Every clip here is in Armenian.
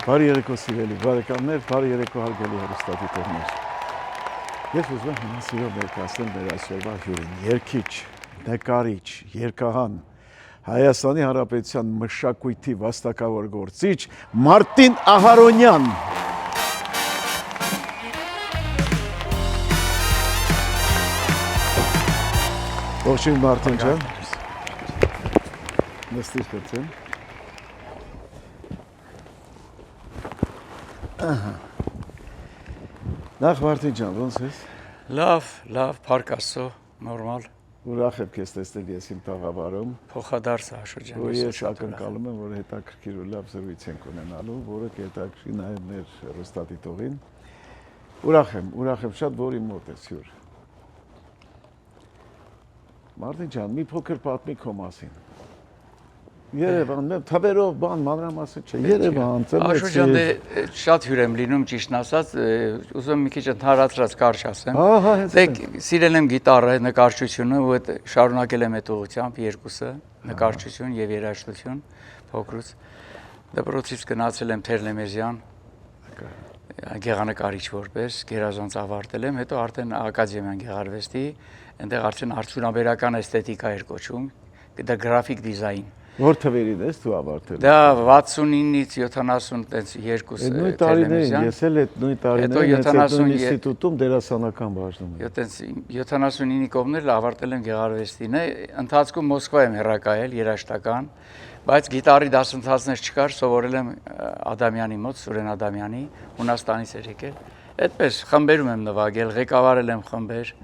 Բարի երեկո սիրելի բարեկամներ, բարի երեկո հարգելի հեռուստադիտողներ։ Ես ուզում եմ հիմա սիրով ներկայացնել մեր այսօրվա հյուրին, երգիչ, նկարիչ, երգահան, Հայաստանի Հանրապետության մշակույթի վաստակավոր գործիչ Մարտին Ահարոնյան։ Ողջույն Մարտին ջան։ Նստիր կրծեմ։ Նախ Մարտին ջան, ոնց ես։ Լավ, փառք Աստծո, նորմալ։ Ուրախ եմ քեզ տեսնել ես իմ տաղավարում։ Փոխադարձ Աշոտ ջան։ Ու ես ակնկալում եմ, որ հետաքրքիր ու լավ զրույց ենք ունենալու, որը կհետաքրքրի նաև մեր հեռուստադիտողին։ Ուրախ եմ շատ, որ իմ մոտ ես հյուր։ Մարտին ջան, մի փոքր պատմի քո մասին։ Երևան, թվերով բան մանրամասն չէ, Երևան, Աշոտ ջան, դե շատ հյուր եմ լինում, ճիշտն ասած, ուզում եմ մի քիչ ընդհանրացրած կարճ ասեմ։ Դե սիրել եմ գիտարը, նկարչությունը, ու այդ շարունակել եմ այդ ուղղությամբ երկուսը, նկարչություն եւ երաժշտություն, փոքրուց։ Դպրոցից գնացել եմ Թերլեմեզյան, գեղանկարիչ որպես, գերազանց ավարտել եմ, հետո արդեն ակադեմիան գեղարվեստի, այնտեղ արդեն արդյունաբերական էսթետիկա էր կոչում, դա գրաֆիկ դիզայն։ Որ թվերին ես դու ավարտել։ Դա 69-ից 70 տենց երկուս նույն տարիներին, ես էլ այդ նույն տարիներին ինստիտուտում դերասանական բաժնում եմ։ 79-ի կողմներ ավարտել եմ գեղարվեստին, ընթացքում Մոսկվա եմ հեռակայել երաժշտական, բայց գիտարի դասընթացներ չկար, սովորել եմ Ադամյանի մոտ, Սուրեն Ադամյանի, Հունաստանից էր եկել։ Այդպես խմբերում եմ նվագել, ղեկավարել եմ խմբեր,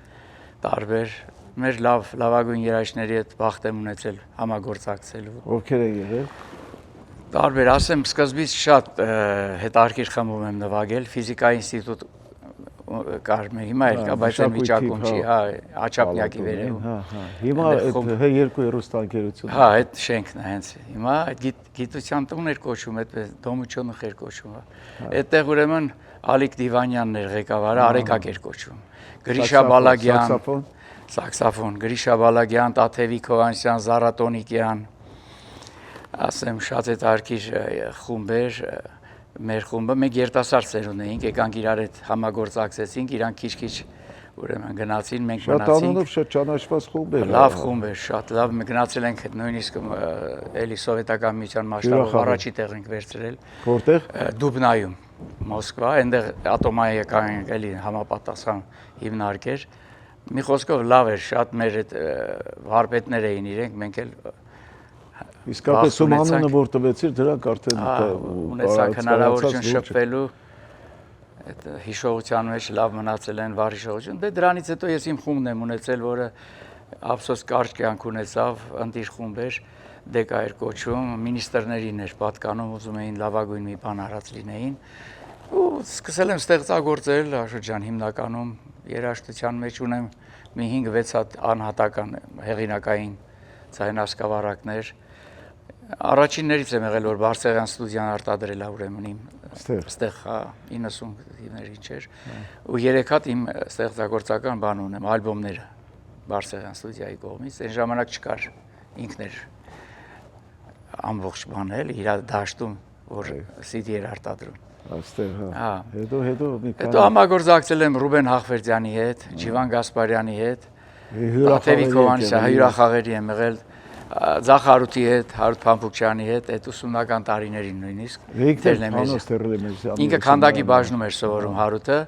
տարբեր մեր լավագույն երաժիշտների հետ բախտ եմ ունեցել համագործակցելու։ Ովքեր են եղել։ Տարբեր, ասեմ, սկզբից շատ հետաքրքիր խմբում եմ նվագել, ֆիզիկայի ինստիտուտ կար, հիմա էլ կա, բայց այն վիճակում չի, հա, Աչափնյակի վերևում։ Հիմա այդ H2 հեռուստաընկերությունը։ Հա, այդ շենքն է հենց։ Հիմա այդ գիտության տունն էր կոչվում, այդպես Դոմիչոնուխ էր կոչվում։ Այդտեղ ուրեմն Ալիկ Դիվանյանն էր ղեկավարը, Արեգակ էր կոչվում։ Գրիշա Բալագյան, սաքսոֆոն, Գրիշա Բալագյան, Տաթևիկ Հովանեսյան, Զարատոնիկյան, ասեմ, շատ հետաքրքիր խումբեր, մեր խումբը, մենք երիտասարդ սերունդ էինք, եկանք իրար հետ համագործակցեցինք, իրանք քիչ-քիչ ուրեմն գնացին, մենք մնացինք։ Շատ անունով շատ ճանաչված խումբ էր։ Լավ խումբ էր, շատ լավ, մենք գնացել ենք նույնիսկ էլի սովետական միության մասշտաբով առաջի տեղ ենք վերցրել։ Որտեղ։ Դուբնայում, Մոսկվա, այնտեղ ատոմայական էլի համապատասխան հիմնարկեր։ Մի խոսքով լավ էր, շատ մեր այդ վարպետներ էին իրենք, մենք էլ իսկապես ում անունը որ տվեցիր, դրանք արդեն ունեցանք հնարավորություն շփվելու, այդ հիշողության մեջ լավ մնացել են, վառ հիշողություն։ Դե դրանից հետո ես իմ խումբն եմ ունեցել, որը ափսոս կարճ կյանք ունեցավ, ընտիր խումբ էր, դեկա էր կոչվում, մինիստրներին էր պատկանում, ուզում էին լավագույն մի բան արած լինեին։ Ու սկսել եմ ստեղծագործել, Աշոտ ջան, հիմնականում երաժշտության մեջ ունեմ մի 5-6 հատ անհատական հեղինակային ձայնասկավառակներ։ Առաջիններից եմ եղել, որ Բարսեղյան ստուդիան արտադրել է ուրեմն իմ ստեղ 90 թվականներին չէր, ու 3 հատ իմ ստեղծագործական բան ունեմ, ալբոմները Բարսեղյան ստուդիայի կողմից, այն ժամանակ չկար, ինքն էր ամբողջ բանը էլ իր դաշտում, որ CD էր արտադրում։ Այստեղ, հա։ Հետո համագործակցել եմ Ռուբեն Հախվերդյանի հետ, Ջիվան Գասպարյանի հետ, Տաթևիկ Հովանեսյան, հյուրախաղերի եմ եղել, Ձախարութի հետ, Հարութ Փամփուկչյանի հետ, այդ 80-ական տարիներին նույնիսկ Թերլեմեզյան։ Ինքը քանդակի բաժնում էր սովորում Հարութը,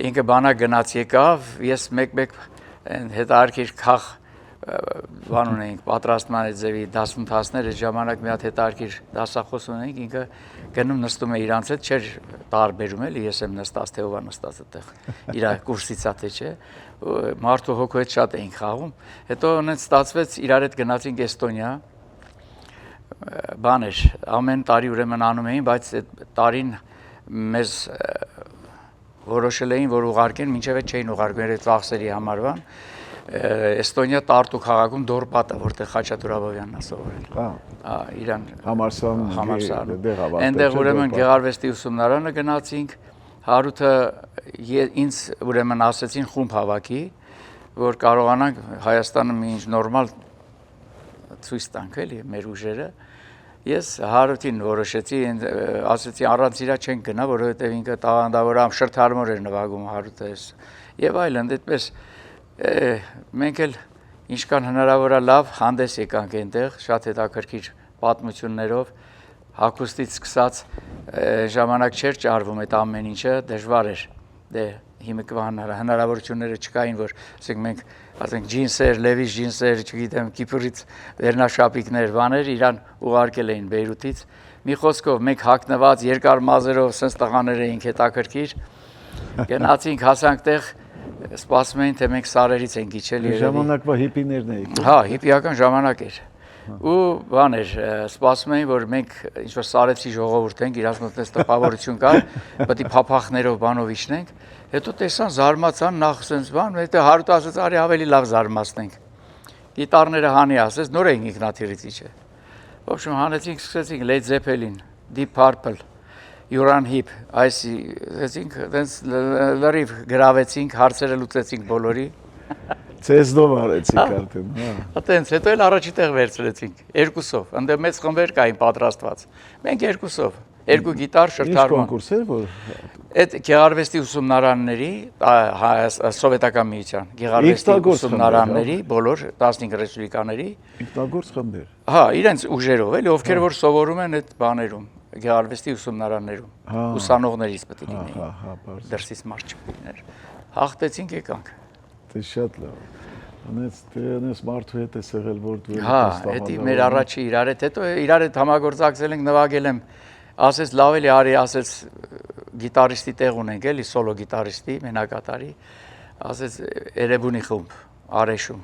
ինքը բանակ գնաց եկավ, ես մեկ-մեկ հետաքրքիր քաղ բան ունեինք, պատրաստման այդ ձևի դասընթացներ, այդ ժամանակ մի հատ հետաքրքիր դասախոս ունեինք, ինքը գնում նստում է իրանց հետ, չէր տարբերում էլի, ես եմ նստած, թե ով է նստած այդտեղ, իր կուրսից է թե չէ, մարդու հոգու հետ շատ էինք խաղում, հետո նենց ստացվեց, իրար հետ գնացինք Էստոնիա, բան էր, ամեն տարի ուրեմն անում էին, բայց այդ տարին մեզ որոշել էին, որ ուղարկեն, մինչև այդ չէին ուղարկում, այդ ծախսերի համարվան, Էստոնիա Տարտու քաղաքում Դորպատը, որտեղ Խաչատուր Աբովյանն է սովորել։ Իրան համալսարանում։ Այնտեղ ուրեմն գեղարվեստի ուսումնարանը գնացինք, Հարութը ինձ ուրեմն ասեցին խումբ հավաքի, որ կարողանանք Հայաստանը մի ինչ նորմալ ցույց տանք էլի մեր ուժերը։ Ես Հարութին որոշեցի, ասեցի առանց իրա չեն գնա, որովհետև ինքը տաղանդավոր ամշրթարմոր էր նվագում Հարութը եւ այլն, այդպես մենք էլ ինչքան հնարավոր է լավ հանդես եկանք այնտեղ, շատ հետաքրքիր պատմություններով, հագուստից սկսած ժամանակ չէր ճարվում այդ ամեն ինչը, դժվար էր։ Դե հիմիկվա հնարավորությունները չկային, որ ասենք մենք ասենք ջինսեր, լևիս ջինսեր, չգիտեմ, Կիպրից վերնաշապիկներ, բաներ իրան ուղարկել էին Բեյրութից։ Մի խոսքով մենք հագնված երկար մազերով սենց տղաներ էինք հետաքրքիր։ Գնացինք հասանք տեղ, սպասում էին թե մենք սարերից ենք իջել երևի։ Ժամանակվա հիպիներն էիք։ Հա, հիպիական ժամանակ էր։ Ու բան էր, սպասում էին, որ մենք ինչ-որ սարեցի ժողովուրդ ենք, իրաց մոտ այս տպավորություն կար, պետք է փափախներով բանով իջնենք։ Հետո տեսան, զարմացան, նախ սենց բան, հետո Հարութը ասաց, արի ավելի լավ զարմացնենք։ Գիտարները հանի ասեց, նոր էին ինքնաթիռից իջել։ В общем, հանեցինք, սկսեցինք Led Zeppelin, Deep Purple, Uriah Heep, այսինք տենց լրիվ գրավեցինք, հարցերը լուծեցինք բոլորի։ Ցեզնով արեցիք արդեն, հա։ Այտենց, հետո էլ առաջի տեղ վերցրեցինք, երկուսով, ընդ մեծ խմբեր կային պատրաստված։ Մենք երկուսով, երկու գիտար, շրթարման։ Ինչ կոնկուրս էր, որ Այդ գեղարվեստի ուսումնարանների, սովետական միության, գեղարվեստի ուսումնարանների, բոլոր 15 ռեսպուբլիկաների ինքնագործ խմբեր։ Հա, իրենց ուժերով, էլի, ովքեր որ սովորում են այդ բաներում, գեղարվեստի ուսումնարաններում, ուսանողներից պետք է լինեին։ Հա, բարձր։ Դրսից մարդ չպիտներ։ Հաղթեցինք եկանք։ Դե շատ լավ։ Անես մարդու հետ ես եղել, որ դու Հա, դա մեր առաջի իրար հետ, հետո իրար հետ համագործակցել ենք, նվագել եմ, ասեց լավ էլի արի, ասեց գիտարիստի տեղ ունենք, էլի սոլո գիտարիստի, մենակատարի, ասեց Էրեբունի խումբ, Արեշում։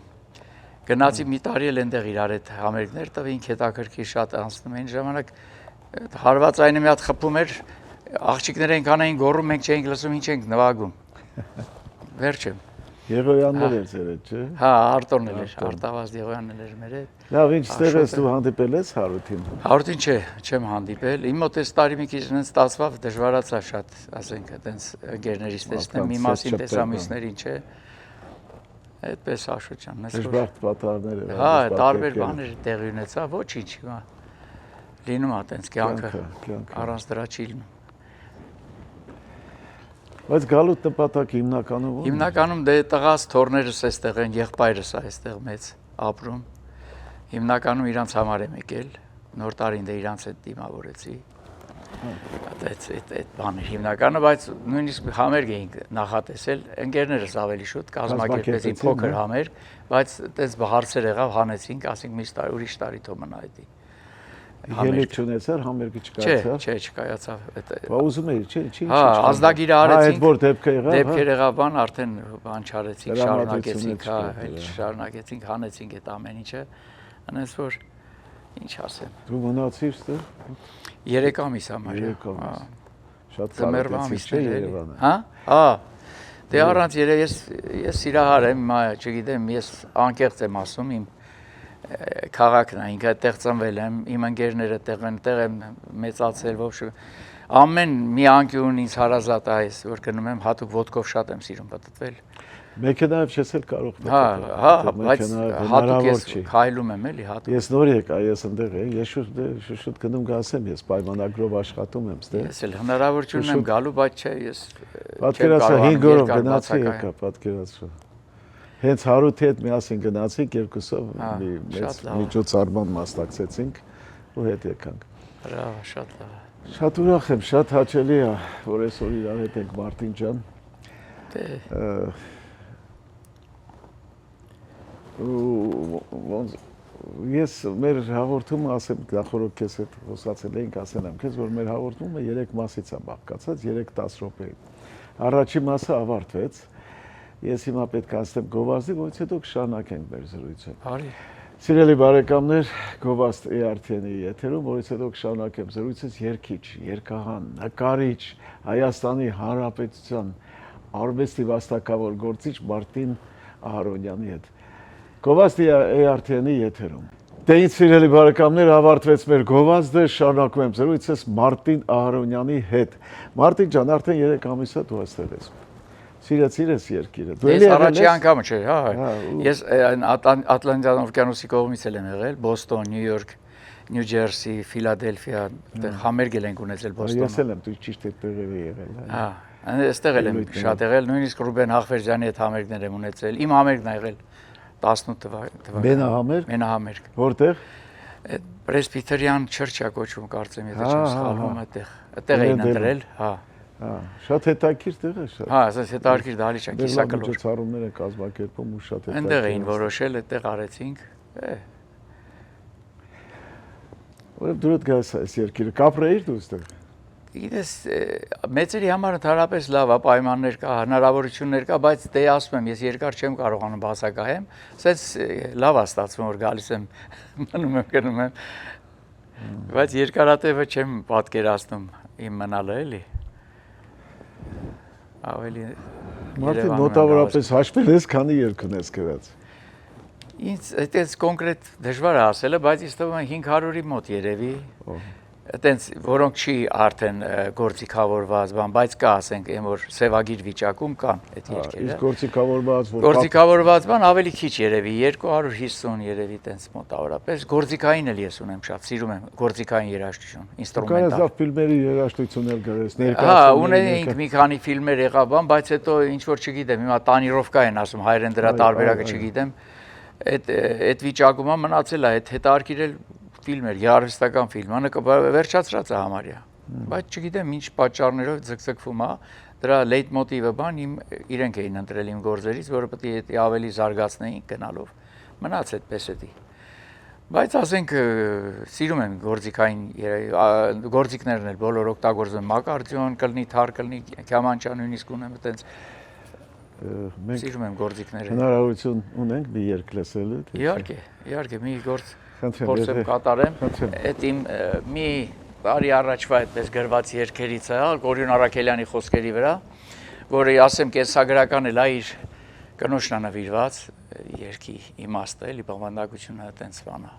Գնացի մի տարի էլ այնտեղ իրար հետ համերգներ տվինք, հետաքրքիր շատ անցնում էին ժամանակ, հարվածայինը մի հատ խփում էր, աղջիկներ այնքան էին գոռում, մենք չէինք լսում, ինչ ենք նվագում։ Վերջը Եղոյաններ էր ձերդ, չէ։ Հա, Արտորն էր, Արտավազդ Եղոյանն էր մեր հետ։ Լավ, ինչ ստեղ ես դու հանդիպել ես Հարութին։ Հարութին չէ, չեմ հանդիպել։ Իմ մոտ այս տարի մի քիչ ինձ ստացվավ, դժվարացա շատ, ասենք, այտենց ընկերներից տեսնեմ, մի մասին տեսամյուսներին չէ։ Այդպես Աշոջան, Դժբախտ պատահարներ էր։ Հա, տարբեր բաներ տեղի ունեցա, ոչինչ, հիմա լինում է այտենց կյանքը, առանց դրա չի լինում։ Բայց գալուտ նպատակը հիմնականում ո՞ր։ Հիմնականում դե տղաս թորներս այստեղ են, եղբայրս այստեղ մեծ ապրում։ Հիմնականում իրանց համար եմ եկել, նոր տարին դե իրանց հետ դիմավորեցի։ Այդ բանը հիմնականը, բայց նույնիսկ համերգ էինք նախատեսել, ընկերներս ավելի շուտ կազմակերպեցին փոքր համերգ, բայց այդպես հարցեր եղավ, հանեցինք, ասենք մի տարի, ուրիշ տարի թող մնա դա։ Ելեք չունեցար, համերգը չկայացավ։ Չէ, չկայացավ։ Բա ուզում էի, չէ։ Հա, ազդագիրը արեցինք։ Այդ որ դեպքը եղավ։ Դեպքեր եղավ, բան արդեն բան չարեցինք, շարունակեցինք, հա, շարունակեցինք, հանեցինք այդ ամեն ինչը։ Այնպես որ ինչ ասեմ։ Դու մնացիր ստեղ։ 3 ամիս համար։ 3 ամիս։ Շատ ծմերվա ամիս չէ Երևանը։ Հա? Հա։ Դե առանց ես սիրահար եմ, չգիտեմ, ես անկեղծ եմ ասում, իմ քաղաքն է, ինքը այդտեղ ծնվել եմ, իմ ընկերները այդտեղ եմ մեծացել, ոչ ամեն մի անկյուն ինձ հարազատ է այս, որ գնում եմ, հատուկ ոդկով շատ եմ սիրում պատտվել։ Մեքենայով չես էլ կարող պատտվել։ Հա, բայց հատուկ ես քայլում եմ էլի, հատուկ։ Ես նոր եկա, ես այնտեղ եմ, ես շուտ գնում գասեմ, ես պայմանագրով աշխատում եմ, ստե։ Ես էլ հնարավորություն եմ գալու, բայց չէ, ես պատկերացա 5 օրով գնացի եկա, պատկերացա։ Հենց Հարութի հետ միասին գնացինք, երկուսով մի մեծ միջոցառման մասնակցեցինք ու հետ եկանք։ Բրավո, շատ լավ։ Շատ ուրախ եմ, շատ հաճելի է, որ այսօր իրար հետ ենք Մարտին ջան։ Ես մեր հաղորդումը ասեմ, նախորդ քեզ հետ խոսացել էինք, ասել եմ քեզ, որ մեր հաղորդումը 3 մասից է բաղկացած, 3-10 րոպեի։ Առաջին մասը ավարտվեց։ Ես հիմա պետք է ասեմ գովազդի, որից հետո կշարունակենք մեր զրույցը։ Բարի։ Սիրելի բարեկամներ, գովազդ ERTN-ի եթերում, որից հետո կշարունակեմ զրույցս երգիչ, երգահան, նկարիչ, Հայաստանի Հանրապետության արվեստի վաստակավոր գործիչ Մարտին Ահարոնյանի հետ։ Գովազդի ERTN-ի եթերում։ Դե ինձ սիրելի բարեկամներ, ավարտվեց մեր գովազդը, շարունակում եմ զրույցս Մարտին Ահարոնյանի հետ։ Մարտին ջան, արդեն 3 ամիս է դու այստեղ ես։ Սիրեցիր ես երկիրը։ Դու ես առաջի անգամը չէ, հա։ Ես Ատլանտյան օվկիանոսի կողմից եմ եղել, Բոստոն, Նյու Յորք, Նյու Ջերսի, Ֆիլադելֆիա, այդտեղ համերգ ենք ունեցել Բոստոնում։ Ես էլ եմ, դու ճիշտ այդտեղ եղել, հա։ Այստեղ էլ եմ շատ եղել, նույնիսկ Ռուբեն Հախվերդյանի հետ համերգներ եմ ունեցել։ Իմ համերգն ա եղել 18 թվականին։ Մենահամերգ։ Մենահամերգ։ Որտեղ։ Այդ Պրեսբիթերյան չրչա կոչվում, կարծեմ, եթե չեմ սխալվում, այդտեղ էին ընտրել, հա։ Շատ հետաքրքիր տեղ է շատ։ Հա, ասես հետաքրքիր դահլիճ է, կիսակլոր։ Միջոցառումներ են կազմակերպում ու շատ հետաքրքիր։ Այնտեղ էին որոշել, այդտեղ արեցինք։ Որը դու դու գաս այս երկիրը կապրեիր դու այստեղ։ Գիտես, մեծերի համար ընդհանրապես լավ է, պայմաններ կա, հնարավորություններ կա, բայց դե ասում եմ, ես երկար չեմ կարողանում բացակայեմ, ասես լավ է ստացվում, որ գալիս եմ, մնում եմ, գնում եմ, բայց երկարատևը չեմ պատկերացնում իմ մնալը, էլի։ Ավելի Մարտին մոտավորապես հաշվել ես, քանի երգ ունես գրած։ Ինձ այդպես կոնկրետ դժվար է ասելը, բայց ինձ թվում է 500-ի մոտ երևի։ Այտենց որոնք չի արդեն գործիքավորված բան, բայց կա, ասենք, այն որ սևագիր վիճակում կան այդ երգերը։ Իսկ գործիքավորված որ գործիքավորված բան ավելի քիչ երևի 250 երևի այտենց մոտավորապես։ Գործիքային էլ ես ունեմ շատ, սիրում եմ գործիքային երաժշտություն, ինստրումենտալ։ Կարես լավ ֆիլմերի երաժշտություն էլ գրես, Հա, ունեինք մի քանի ֆիլմեր եղավ բան, բայց հետո ինչ որ չգիտեմ, հիմա տանիրովկա են ասում, հայերեն դրա տարբերակը չգիտեմ։ Այդ վիճակում մնացել է, այդ հետարքիրել ֆիլմեր, երաժշտական ֆիլմ, վերջացրած է համարյա։ Բայց չգիտեմ ինչ պատճառներով ձգձգվում է, դրա լեյտմոտիվը բան իրենք էին ընտրել իմ գործերից, որը պետք է ավելի զարգացնեին գնալով։ Մնաց այդպես էդի։ Բայց ասենք սիրում եմ գործիքային գործիքներն էլ բոլոր օգտագործում եմ, ակարդեոն կլինի, թար կլինի, քյամանչա նույնիսկ ունեմ այտենց։ Սիրում եմ գործիքները։ Հնարավորություն ունենք մի երգ լսելու։ Իհարկե, մի գործ փորձեմ կատարեմ, այդ իմ մի տարի առաջվա այդպես գրված երգերից է, Գորյուն Արաքելյանի խոսքերի վրա, որը ասեմ կենսագրական էլ է իր կնոջն է նվիրված, երգի իմաստը, էլի բովանդակությունը այտենց բան է։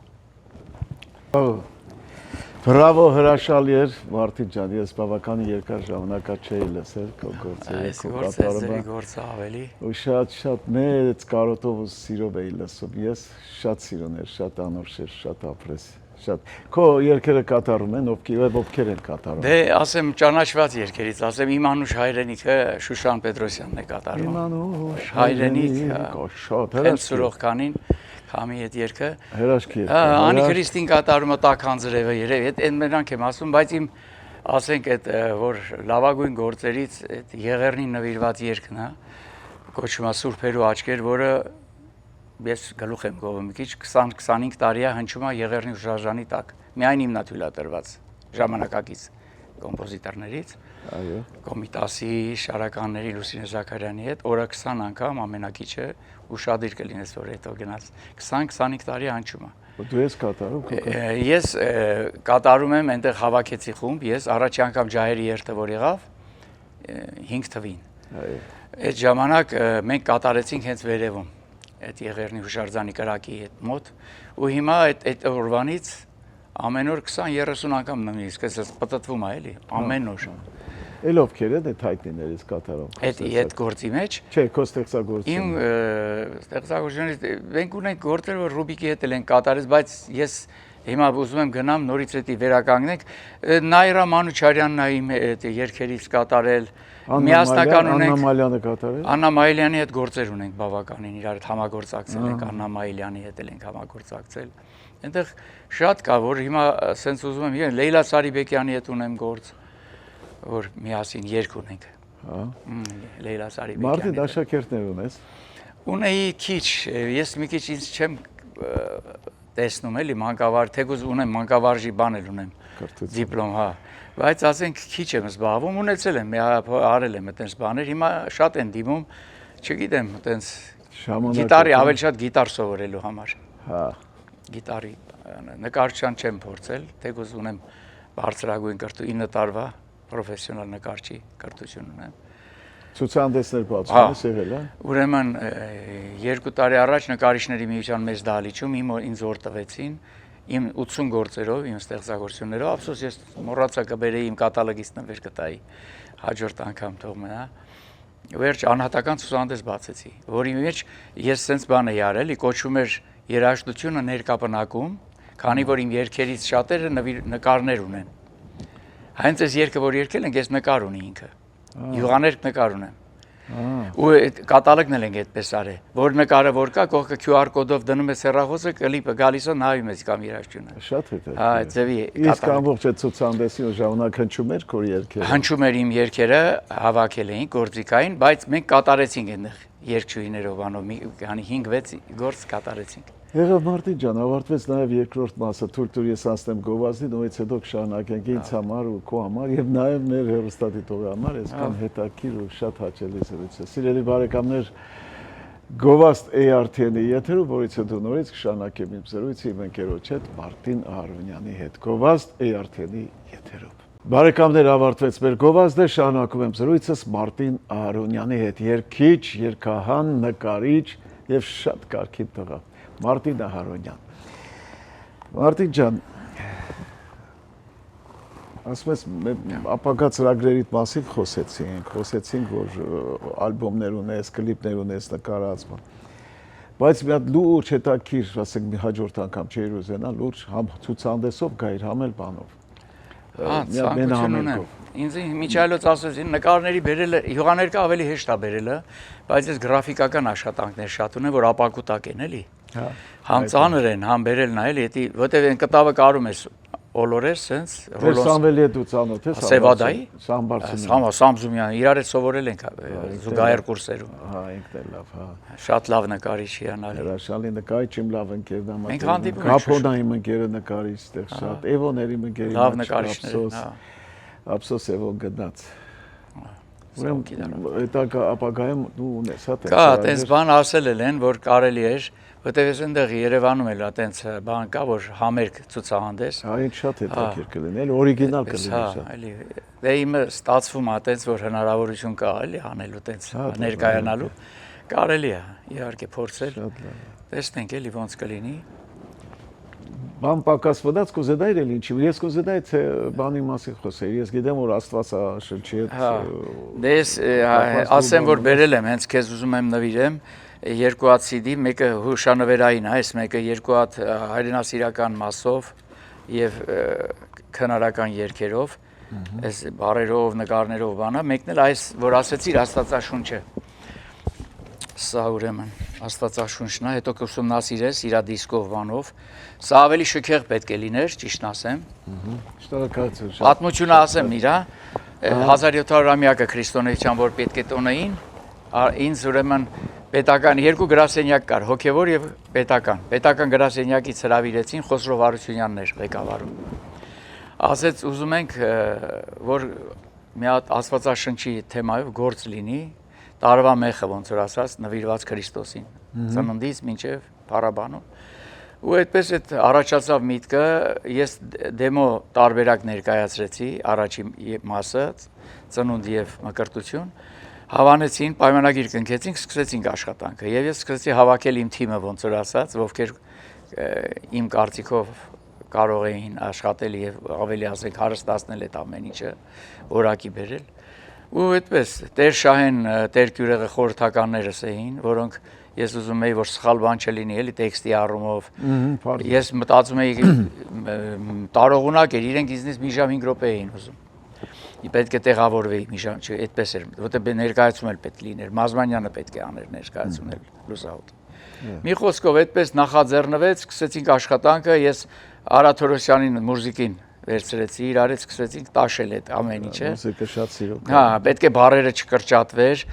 Բրավո հրաշալի էր Մարտին ջան, ես բավական երկար ժամանակ չէի լսել քո գործերը, քո կատարումը։ Գործը ավելի։ Ու շատ մեծ կարոտով ու սիրով էի լսում։ Ես շատ սիրուն էր, շատ անորոշ էր, շատ ապրես, շատ։ Քո երգերը կատարում են, ովքեր են կատարում։ Դե ասեմ ճանաչված երգերից, ասեմ Իմանուշ հայրենիքը Շուշան Պետրոսյանն է կատարում։ Իմանուշ հայրենիքը, շատ հենց Սուրողկանին Քամի այդ երգը։ Հրաշքի երգ։ Անի Քրիստին կատարումը Տաքանձրևը երևի, այդ նրանք եմ ասում, բայց իմ ասենք այդ որ լավագույն գործերից այդ Եղեռնին նվիրված երգն է, կոչվում է Սուրբերու աչքեր, որը ես գլուխ եմ գովում, մի քիչ 20-25 տարի է հնչում է Եղեռնի ուժարժանի տակ։ Միայն իմն է թույլատրված ժամանակակից կոմպոզիտորներից։ Այո։ Կոմիտասի, Շարականների, Լուսինե Զաքարյանի հետ օրը 20 անգամ ամենակիչը ուշադիր կլինես, որ հետո գնաց 20-25 տարի հնչում է։ Դու ես կատարում։ Ես կատարում եմ, այնտեղ հավաքեցի խումբ, ես առաջի անգամ ջահերի երթը որ եղավ 5 թվին։ Այո։ Այդ ժամանակ մենք կատարեցինք հենց վերևում, այդ Եղեռնի հուշարձանի կրակի հետ մոտ, ու հիմա այդ օրվանից ամեն օր 20-30 անգամ նույնիսկ էս պատտվում է, էլի, ամեն օր։ Էլ ովքեր են այդ հայտնիներից կատարում։ Այդ գործի մեջ։ Չէ, քո ստեղծագործությունը։ Իմ ստեղծագործությունից մենք ունենք գործեր, որ Ռուբիկի հետ են կատարել, բայց ես հիմա ուզում եմ գնամ նորից էդի վերականգնենք։ Նայրա Մանուչարյանն է իմ այդ երգերից կատարել։ Միասնական ունենք Աննա Մայլյանը կատարել։ Աննա Մայլյանի հետ գործեր ունենք բավականին, իրար հետ համագործակցել ենք, Աննա Մայլյանի հետ ենք համագործակցել։ Այնտեղ շատ կա, որ հիմա սենց ուզում եմ, Լեյլա Սարիբեկյանի հետ ունեմ գործ, որ միասին երգ ունենք։ Հա։ Լեյլա Սարիբեկյանի։ Մարտին աշակերտներ ունես։ Ունեի քիչ, ես մի քիչ ինձ չեմ տեսնում էլի մանկավար, թեկուզ ունեմ մանկավարժի բան էլ ունեմ, դիպլոմ, հա, բայց ասենք քիչ եմ զբաղվում, ունեցել եմ, արել եմ այդպես բաներ, հիմա շատ են դիմում, չգիտեմ, այտենց գիտարի, ավելի շատ գիտար սովորելու համար։ Հա։ Գիտարի նկարչության չեմ փորձել, թեկուզ ունեմ բարձրագույն կրթություն 9 տարվա պրոֆեսիոնալ նկարչի կրթություն ունեմ։ Ցուցահանդեսներ բացում ես եղել, հա։ Ուրեմն 2 տարի առաջ նկարիչների միության մեծ դահլիճում ինձ օր տվեցին իմ 80 գործերով, իմ ստեղծագործություններով, ափսոս ես մոռացա կբերեի իմ կատալոգից նվեր կտայի, հաջորդ անգամ թող մնա։ Վերջ անհատական ցուցահանդես բացեցի, որի մեջ ես սենց բան էի արել, կոչվում էր երաժշտությունը ներկապնակում, Քանի որ իմ երգերից շատերը նկարներ ունեն։ Հենց այս երգը, որ երգել ենք, ես նկար ունի ինքը։ Յուղաներկ նկար ունեմ։ Ու կատալոգն էլ ենք այդպես արել, որ նկարը որ կա, կողքը QR կոդով դնում ես հեռախոսը, կլիպը գալիս է նայում ես կամ իրաճյունը։ Շատ հետաքրքիր։ Հա, ձևի Իսկ ամբողջ այդ ցուցահանդեսի ժամանակ հնչում էր քո երգերը։ Հնչում էր իմ երգերը, հավաքել էին գործիքային, բայց մենք կատարեցինք այնտեղ երգչուհիներով անով, մի քանի 5-6 գործ կատարեցինք։ Եղավ Մարտին ջան, ավարտվեց նաև երկրորդ մասը, թույլ տուր ես անցնեմ գովազդին, ոնց հետո կշարունակենք ինձ համար ու քո համար եւ նաև մեր հեռուստադիտողի համար, այսքան հետաքրքիր ու շատ հաճելի զրույց է։ Սիրելի բարեկամներ, Գովազդ ARTN-ի եթերում, որից հետո նորից կշարունակեմ իմ զրույցը իմ ընկերոջ հետ Մարտին Ահարոնյանի հետ։ Գովազդ ARTN-ի եթերում։ Բարեկամներ, ավարտվեց մեր գովազդը, շարունակում եմ զրույցս Մարտին Ահարոնյանի հետ, երգիչ, երգահան, նկարիչ եւ շատ կարգին տղա։ Մարտին Ահարոնյան։ Մարտին ջան, ասում ես ապագա ծրագրերիդ մասին խոսեցինք, որ ալբոմներ ունես, կլիպներ ունես, նկարած բան։ Բայց մի հատ լուրջ հետաքրքիր, ասենք մի հաջորդ անգամ չէր ուզենա, լուրջ համ ցուցահանդեսով գայր, համ էլ բանով։ Ցանկություն ունեմ։ Ինձ միջայլոց ասես, նկարների բերելը յուղաներկը ավելի հեշտ է բերելը, բայց ես գրաֆիկական աշխատանքներ շատ ունեմ, որ ապակուտակ են, էլի։ Համ ծանր են, համ բերելն է, էլի, որտեվ այն կտավը կարում ես Օլորես, sense, Ռոլոս Սամվելի դու ծանոթ ես, Սևադայի, Սամբարցյանը, Սամզումյան, իրար հետ սովորել ենք զուգահեռ կուրսերում։ Հա, ինքն էլ լավ, հա։ Շատ լավ նկարիչ է անալի։ Հրաշալի նկարիչ, իմ լավ ընկերն է։ Մենք հանդիպում ենք։ Գափոնայի ընկերը նկարիչ, այդտեղ շատ, Էվոների ընկերի լավ նկարիչներ, հա։ Ափսոս Էվոն գնաց։ Ուրեմն այդ ապագայում դու ունես, հա, կա, այդպես բան ասել են, որ կարելի էր, որտեղ ես այնտեղ Երևանում էլ այդպես բան կա, որ համերգ ցուցահանդես։ Հա, ինձ շատ հետաքրքիր կլինի, էլի օրիգինալ կլինի շատ։ Հա, էլի դե իմը ստացվում է այդպես, որ հնարավորություն կա, էլի անելու այդպես ներկայանալու։ Կարելի է, իհարկե փորձել։ Շատ լավ։ Տեսնենք էլի ոնց կլինի։ Բան պակաս վդաց կուզենայր էլ ինչի։ Ես կուզենայի թե բանի մասին խոսեի։ Ես գիտեմ որ Աստվածաշնչի հետ դե ես ասեմ որ բերել եմ, հենց քեզ ուզում եմ նվիրեմ երկու հատ CD, մեկը հուշանվերային է, այս մեկը երկու հատ հայրենասիրական մասով եւ քնարական երգերով, այս բարերով, նկարներով բանա, մեկն էլ այս որ ասեցիր Աստվածաշունչը։ Սա ուրեմն Աստվածաշունչն է, հետո կուսումնասիրես իր դիսկով բանով։ Սա ավելի շքեղ պետք է լիներ, ճիշտն ասեմ։ Շնորհակալություն։ Պատմությունը ասեմ իրա 1700-ամյակը քրիստոնեության որ պետք է տոնեին, ինձ ուրեմն պետական երկու գրասենյակ կար, հոգևոր եւ պետական։ Պետական գրասենյակից հրավիրեցին Խոսրով Արությունյանն էր ղեկավարում։ Ասեց ուզում ենք որ մի հատ Աստվածաշնչի թեմայով գործ լինի, տարվա մեխը ոնց որ ասած նվիրված Քրիստոսին, ծննդից մինչև փառաբանում։ Ու այդպես այդ առաջացավ միտքը, ես դեմո տարբերակ ներկայացրեցի, առաջին մասը ծնունդ եւ մկրտություն, հավանեցին, պայմանագիր կնքեցինք, սկսեցինք աշխատանքը եւ ես սկսեցի հավաքել իմ թիմը ոնց որ ասած, ովքեր իմ կարծիքով կարող էին աշխատել եւ ավելի ասենք հարստացնել այդ ամեն ինչը, որակի բերել։ Ու այդպես Տեր Շահեն, Տեր Կյուրեղը խորհրդականներս էին, որոնք ես ուզում էի որ սխալ բան չլինի, էլի տեքստի առումով։ Ես մտածում էի տարողունակ էր, իրենք ինձնից մի ժամ 5 րոպե էին ուզում։ Պետք է տեղավորվեի մի ժամ, չէ, այդպես էր, որտեղ ներկայացում էլ պետք լիներ, Մազմանյանը պետք է աներ ներկայացում էլ լուսահոգի։ Մի խոսքով այդպես նախաձեռնվեց, սկսեցինք աշխատանքը, ես Արա Թորոսյանին մուզիկին վերցրեցի, իրար հետ սկսեցինք տաշել այդ ամեն ինչը։ Մուզիկա շատ սիրում։ Հա, պետք է բառերը չկրճատվեր,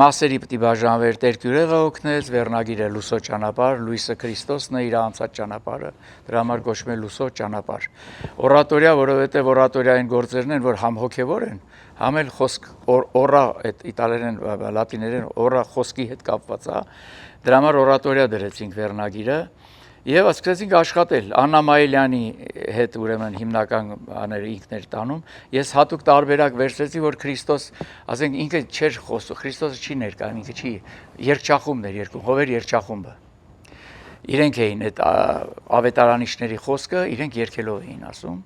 մասերի պիտի բաժանվեր, Տեր Կյուրեղը օգնեց, վերնագիրը Լուսո ճանապարհ, Լուիսը Քրիստոսն է իր անցած ճանապարհը, դրա համար կոչվում է Լուսո ճանապարհ։ Օրատորիա, որովհետև օրատորիային գործերն են, որ համ հոգևոր են, համ էլ խոսք օրա, այդ իտալերեն, լատիներեն օրա խոսքի հետ կապված է։ Դրա համար օրատորիա դրեցինք վերնագիրը։ Եվ սկսեցինք աշխատել Աննա Մայիլյանի հետ ուրեմն հիմնական բաները ինքն էր տանում։ Ես հատուկ տարբերակ վերցրեցի, որ Քրիստոս, ասենք ինքը չէր խոսում, Քրիստոսը չի ներկայանում, ինքը չի երգչախումբն էր երկում, հովեր երգչախումբը։ Իրենք էին այդ ավետարանիչների խոսքը, իրենք երգելով էին ասում,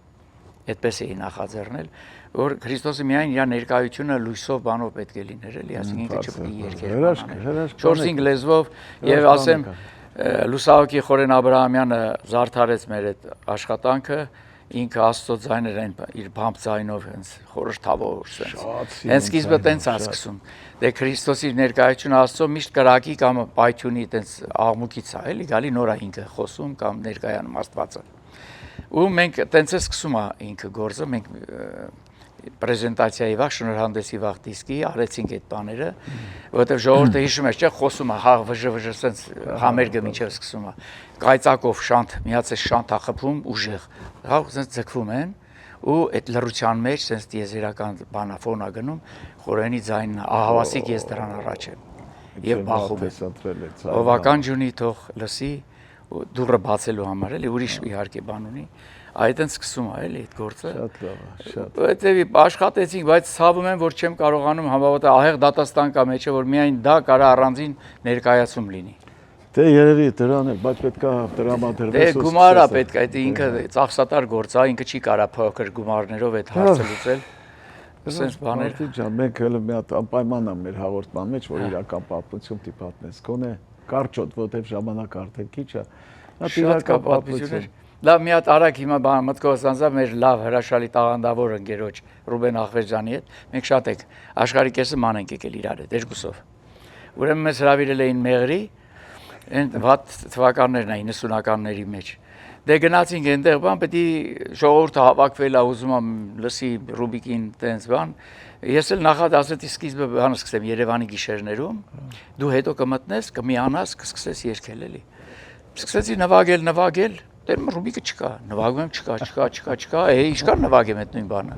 այդպես էին նախաձեռնել, որ Քրիստոսը միայն իր ներկայությունը լույսով բանով պետք է լիներ, էլի, ասենք ինքը չպետք է երգեր։ 4-5 լեզվով եւ ասեմ Լուսահոգի Խորեն Աբրահամյանը զարդարեց մեր այդ աշխատանքը, ինքը Աստծո ձայներ են իր բամբ ձայնով հենց խորհրդավոր sense։ Հենց սկիզբը տենց է սկսում։ Դե Քրիստոսի ներկայությունը Աստծո միշտ կրակի կամ պայթյունի տենց աղմուկից է, էլի գալի նոր է ինքը խոսում կամ ներկայանում Աստվածը։ Ու մենք տենց է սկսում է ինքը գործը, մենք պրեզենտացիայի վաղ, շնորհանդեսի վաղ դիսկի արեցինք այդ բաները, որովհետև ժողովուրդը հիշում է, չէ, խոսում է, հա վժ սենց համերգը մինչև սկսում է։ Կայծակով շանթ, միացես շանթ է խփում ուժեղ, հա սենց ձգվում են ու այդ լռության մեջ սենց տիեզերական բանա ֆոնա գնում, Խորենի ձայնն ահավասիկ ես դրան առաջ եմ։ Եվ բախում եմ։ Ովական ջունի թող լսի դուրը բացելու համար, էլի ուրիշ իհարկե բան ունի։ Այդտենց սկսում է էլի այդ գործը։ Շատ լավ է, շատ։ Որտեւ աշխատեցինք, բայց ցավում եմ, որ չեմ կարողանում համավատը ահեղ դատաստան կա մեջը, որ միայն դա կարա առանձին ներկայացում լինի։ Դե երևի դրան է, բայց պետք է տրամադրվես։ Դե գումարը պետք է, այդ ինքը ծախսատար գործ է, ինքը չի կարա փոքր գումարներով այդ հարցը լուծել։ Սենց բաներ։ Ջան, մենք հələ մի հատ անպայման եմ մեր հաղորդման մեջ, որ իրական պատմություն դիպատնես։ Գոնե կարճոտ, որտեվ ժամանակ արդեն քիչ է։ Դա իրական պատմություն։ Լավ, մի հատ արագ հիմա բան մտքովս անցավ մեր լավ հրաշալի տաղանդավոր ընկերոջ Ռուբեն Ախվերջյանի հետ։ Մենք շատ ենք աշխարհի կեսը ման ենք եկել իրար հետ երկուսով։ Ուրեմն մեզ հրավիրել էին Մեղրի, այն վատ թվականներն էին 90-ականների մեջ։ Դե գնացինք այնտեղ բան, պետք է ժողովուրդը հավաքվել է, ուզում եմ լսի Ռուբիկին տենց բան։ Ես էլ նախատ ասեցի սկիզբը բանը սկսեմ Երևանի գիշերներում, դու հետո կմտնես, կմիանաս, կսկսես երգել էլի։ Սկսեցի նվագել, դեռ Ռուբիկը չկա, նվագում եմ չկա, ինչքան նվագեմ այդ նույն բանը։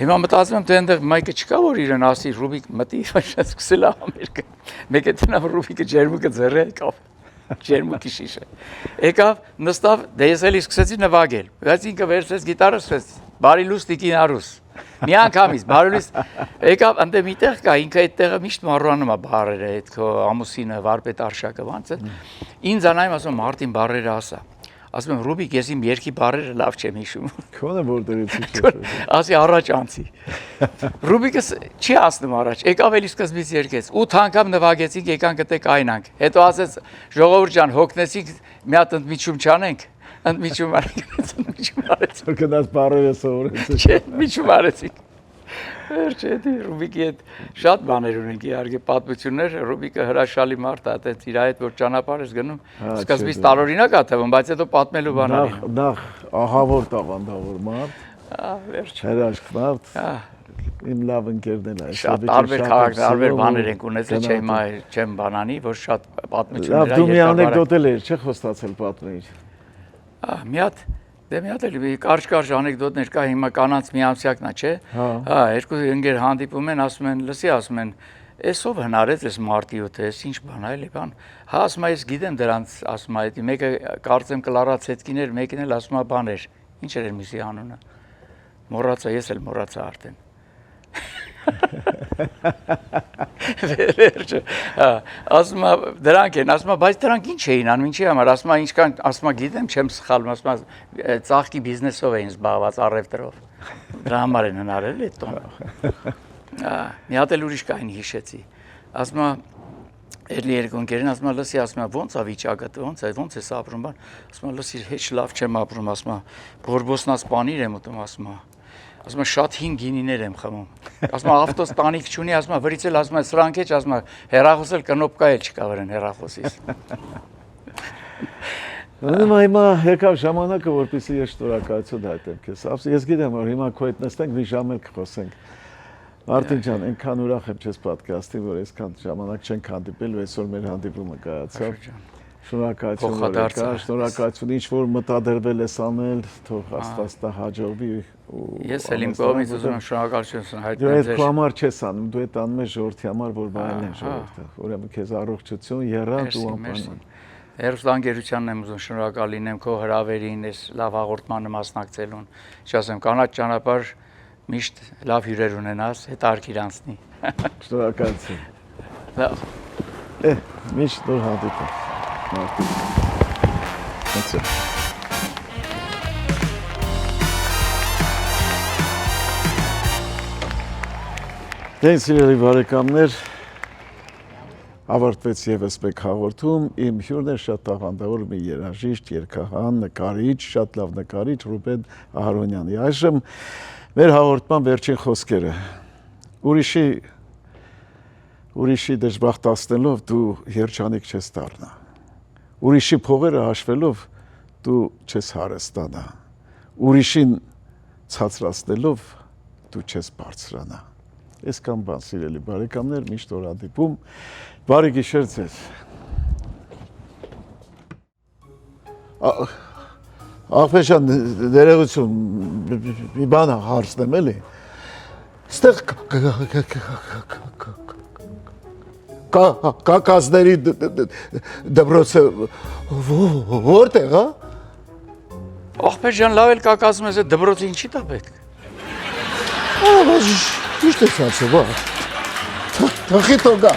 Հիմա մտածում եմ, թե այնտեղ մայկը չկա, որ իրեն ասի Ռուբիկ մտի, սկսել է համերգը։ Մեկ է տնա Ռուբիկը ջերմուկը ձեռը եկավ, ջերմուկի շիշը։ Եկավ, նստավ, դե ես էլի սկսեցի նվագել, բայց ինքը վերցրեց գիտարը, սկսեց բարի լույս տիկին արուս։ Մի անգամից բարի լույս եկավ, ընդ միտեղ կա, ինքը այդ տեղը միշտ մառանում է բարերը, այդ քո ամուսինը, վարպետ Արշակը, ոնց է։ Ինձ անայում ասում Մարտին բարերը ասա։ Ասում եմ Ռուբիկ, ես իմ երկի բարերը լավ չեմ հիշում։ Քոնը որտեղից է։ Ասի առաջ անցի։ Ռուբիկը չի ասնում առաջ, եկավ էլի սկզբից երկեց։ 8 անգամ նվագեցինք, եկան գտե կայնանք։ Հետո ասեց ժողովուրդ ջան, հոգնեցիք, մի հատ ընդմիջում չանենք։ Ընդմիջում արեցինք։ Գնաց բարերը սովորեցի։ Չէ, միջում արեցինք։ Վերջ էդի Ռուբիկի հետ շատ բաներ ունենք իհարկե պատմություններ, Ռուբիկը հրաշալի մարդ է, այդ իր հետ որ ճանապարհ ես գնում, սկզբից տարօրինակ է թվում, բայց հետո պատմելու բաներ են։ Նախ ահավոր տաղանդավոր մարդ։ Վերջ։ Հրաշք մարդ։ Իմ լավ ընկերն է։ Շատ տարբեր քաղաքներ, տարբեր բաներ ենք ունեցել, չէ հիմա չեմ բանանի, որ շատ պատմություններ Լավ, դու մի անեկդոտ էլ չէ խոստացել պատմեիր։ Մի հատ Դե մի հատ էլ կարճ անեկդոտներ կա, հիմա կանանց մի ամսյակն է, չէ։ Հա, երկու ընկեր հանդիպում են, ասում են, լսի, ասում են, «Էսով հնարեց էս մարտի 7-ը, էս ինչ բան է, էլի բան»։ Հա, ասում է, ես գիտեմ դրանց, ասում է, դա մեկը կարծեմ կլարա ցեցկիներ, մեկն էլ ասում է բաներ։ Ինչ էր միսի անունը։ Մոռացա, ես էլ մոռացա արդեն։ Վերջ, հա, ասում է, դրանք են, ասում է, բայց դրանք ինչ էին անում, ինչի համար, ասում է, ինչքան, ասում է, գիտեմ, չեմ սխալվում, ասում է, ծաղկի բիզնեսով էին զբաղված առևտրով։ Դրա համար են հնարել այդ տոն։ Մի հատ էլ ուրիշ կային հիշեցի։ Ասում է, էլի երկու ընկերին, ասում է, լսի, ասում է, ոնց է վիճակը, ոնց ես ապրում, բան։ Ասում է, լսի, հեչ լավ չեմ ապրում, ասում է, բորբոսնած պանիր եմ ուտում, ասում է։ Ասում է շատ հին գինիներ եմ խմում։ Ասում է ավտոս տանիք չունի, ասում է վրից էլ ասում է սրանք է, ասում է հեռախոսել կնոպկա էլ չկա վրան հեռախոսից։ Հիմա եկավ ժամանակը, որպեսզի ես շնորհակալություն հայտնեմ քեզ։ Ես գիտեմ, որ հիմա քո հետ նստենք մի ժամ էլ կխոսենք։ Մարտին ջան, այնքան ուրախ եմ չես պատկասթի, որ այսքան ժամանակ չենք հանդիպել, ու այսօր մեր հանդիպումը կայացավ։ Շնորհակալություն, որ եկա, շնորհակալություն, ինչ որ մտադրվել ես անել, թող Աստված դա հաջողվի։ Ես էլ իմ կողմից ուզում եմ շնորհակալություն հայտնել։ Դու այդ քո համար չես անում, դու այդ անում ես ժողովրդի համար, որ վայելեն են ժողովուրդը։ Ուրեմն քեզ առողջություն, եռանդ ու անպայման։ Հերոստանգերությանն եմ ուզում շնորհակալ լինեմ քո հրավերին, այս լավ հաղորդմանը մասնակցելուն։ Չասեմ, կանաչ ճանապարհ միշտ լավ հյուրեր ունենաս, հետարքիր անցնի։ Շնորհակալություն։ Լավ։ Միշտ նոր հանդիպում։ Դե սիրելի բարեկամներ, ավարտվեց եւս մեկ հաղորդում, իմ հյուրն է շատ տաղանդավոր մի երաժիշտ, երգահան, նկարիչ, շատ լավ նկարիչ Ռուբեն Ահարոնյանի։ Այժմ մեր հաղորդման վերջին խոսքերը։ Ուրիշի դժբախտացնելով դու երջանիկ չես դառնա։ Ուրիշի փողերը հաշվելով դու չես հարստանա։ Ուրիշին ցածրացնելով դու չես բարձրանա։ Այսքան բան, սիրելի բարեկամներ, միշտ օր հանդիպում։ Բարի գիշեր ձեզ։ Աղբեշան, ներողություն, մի բան հարցնեմ էլի։ Ստեղ կակազների դպրոցը որտեղ, հա? Ախպեր ջան, լավ էլ կակազում ես, դպրոցը ինչի՞ տա պետք։ Ճիշտ ես ասում, հա։ Թախի թողա։